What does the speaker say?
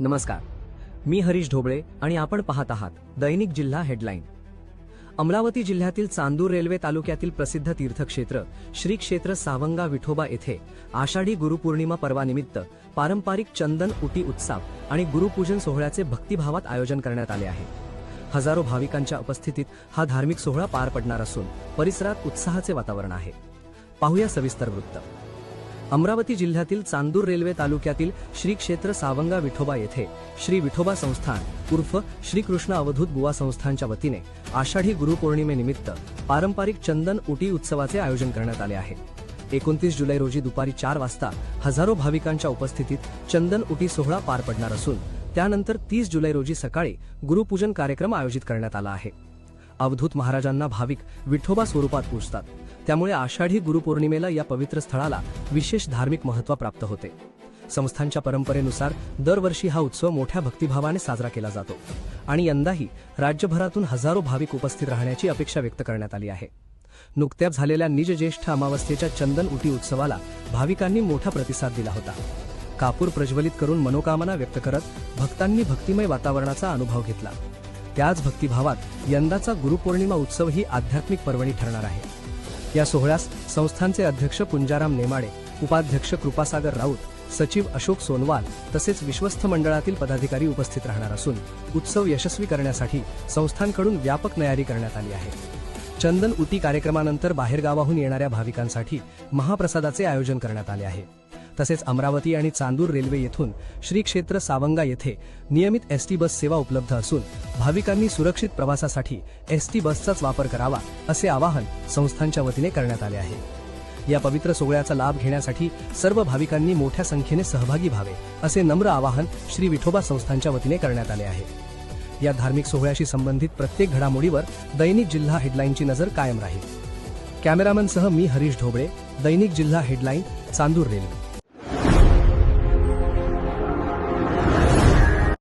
नमस्कार, मी हरीश ढोबळे आणि आपण पाहत आहात दैनिक जिल्हा हेडलाईन। अमरावती जिल्ह्यातील चांदूर रेल्वे तालुक्यातील प्रसिद्ध तीर्थक्षेत्र श्री क्षेत्र सावंगा विठोबा येथे आषाढी गुरुपौर्णिमा पर्वानिमित्त पारंपरिक चंदन उटी उत्सव आणि गुरुपूजन सोहळ्याचे भक्तिभावात आयोजन करण्यात आले आहे। हजारो भाविकांच्या उपस्थितीत हा धार्मिक सोहळा पार पडणार असून परिसरात उत्साहाचे वातावरण आहे। पाहूया सविस्तर वृत्त। अमरावती जिल्ह्यातील चांदूर रेल्वे तालुक्यातील श्री क्षेत्र सावंगा विठोबा येथे श्री विठोबा संस्थान उर्फ श्री कृष्ण अवधूत बुवा संस्थानच्या वतीने आषाढी गुरुपौर्णिमेनिमित्त पारंपरिक चंदन उटी उत्सवाचे आयोजन करण्यात आले आहे। 29 जुलै रोजी दुपारी 4 वाजता हजारो भाविकांच्या उपस्थितीत चंदन उटी सोहळा पार पडणार असून त्यानंतर 30 जुलै रोजी सकाळी गुरुपूजन कार्यक्रम आयोजित करण्यात आला आहे। अवधूत महाराजांना भाविक विठोबा स्वरूपात पूजतात, त्यामुळे आषाढी गुरुपौर्णिमेला या पवित्र स्थळाला विशेष धार्मिक महत्त्व प्राप्त होते। संस्थानच्या परंपरेनुसार दरवर्षी हा उत्सव मोठ्या भक्तिभावाने साजरा केला जातो आणि यंदाही राज्यभरातून हजारो भाविक उपस्थित राहण्याची अपेक्षा व्यक्त करण्यात आली आहे। नुकत्याच झालेल्या निज ज्येष्ठ अमावस्येच्या चंदन उटी उत्सवाला भाविकांनी मोठा प्रतिसाद दिला होता। कापूर प्रज्वलित करून मनोकामना व्यक्त करत भक्तांनी भक्तिमय वातावरणाचा अनुभव घेतला। त्याच भक्तिभावात यंदाचा गुरुपौर्णिमा उत्सव ही आध्यात्मिक पर्वणी ठरणार आहे। या सोहळ्यास संस्थानचे अध्यक्ष पुंजाराम नेमाडे, उपाध्यक्ष कृपासागर राऊत, सचिव अशोक सोनवाल तसेच विश्वस्त मंडळातील पदाधिकारी उपस्थित राहणार असून उत्सव यशस्वी करण्यासाठी संस्थानकडून व्यापक तयारी करण्यात आली आहे। चंदन उटी कार्यक्रमानंतर बाहेरगावाहून येणाऱ्या भाविकांसाठी महाप्रसादाचे आयोजन करण्यात आले आहे। तसेच अमरावती आणि चांदूर रेल्वे येथून श्री क्षेत्र सावंगा येथे नियमित एसटी बस सेवा उपलब्ध असून भाविकांनी सुरक्षित प्रवासासाठी एसटी बसचाच वापर करावा असे आवाहन संस्थानच्या वतीने करण्यात आले आहे। या पवित्र सोहळ्याचा लाभ घेण्यासाठी सर्व भाविकांनी मोठ्या संख्येने सहभागी व्हावे असे नम्र आवाहन श्री विठोबा संस्थानच्या वतीने करण्यात आले आहे। या धार्मिक सोहळ्याशी संबंधित प्रत्येक घडामोडीवर दैनिक जिल्हा हेडलाईनची नजर कायम राहील। कॅमेरामनसह मी हरीश ढोबळे, दैनिक जिल्हा हेडलाईन, चांदूर रेल्वे।